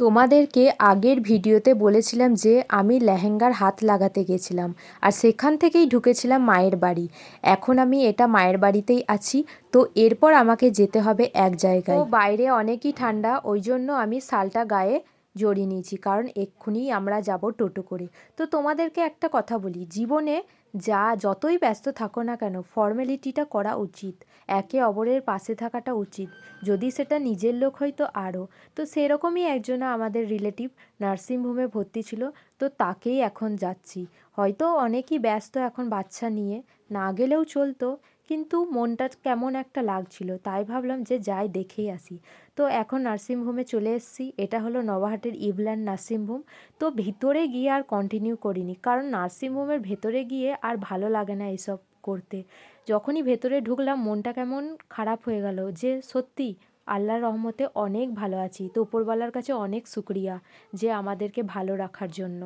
তোমাদেরকে আগের ভিডিওতে বলেছিলাম যে আমি লেহেঙ্গার হাত লাগাতে গেছিলাম আর সেখান থেকেই ঢুকেছিলাম মায়ের বাড়ি। এখন আমি এটা মায়ের বাড়িতেই আছি। তো এরপর আমাকে যেতে হবে এক জায়গায়। তো বাইরে অনেকই ঠান্ডা, ওই জন্য আমি শালটা গায়ে জড়িয়ে নিয়েছি, কারণ এক্ষুনি আমরা যাব টোটো করে। তো তোমাদেরকে একটা কথা বলি, জীবনে যতই ব্যস্ত থাকো না কেন, ফর্মালিটিটা করা উচিত, একে অপরের পাশে থাকাটা উচিত। যদি সেটা নিজের লোক হয় তো আরও। তো সেরকমই একজনা আমাদের রিলেটিভ নার্সিংহোমে ভর্তি ছিল, তো তাকেই এখন যাচ্ছি। হয়তো অনেকই ব্যস্ত এখন বাচ্চা নিয়ে, না গেলেও চলতো, কিন্তু মনটা কেমন একটা লাগছিল, তাই ভাবলাম যে যাই দেখেই আসি। তো এখন নার্সিংহোমে চলে এসেছি। এটা হলো নবাহাটের ইভল্যান্ড নার্সিংহোম। তো ভিতরে গিয়ে আর কন্টিনিউ করিনি, কারণ নার্সিংহোমের ভেতরে গিয়ে আর ভালো লাগে না এসব করতে। যখনই ভেতরে ঢুকলাম মনটা কেমন খারাপ হয়ে গেল, যে সত্যি আল্লাহর রহমতে অনেক ভালো আছি। তো উপরওয়ালার কাছে অনেক শুক্রিয়া যে আমাদেরকে ভালো রাখার জন্য।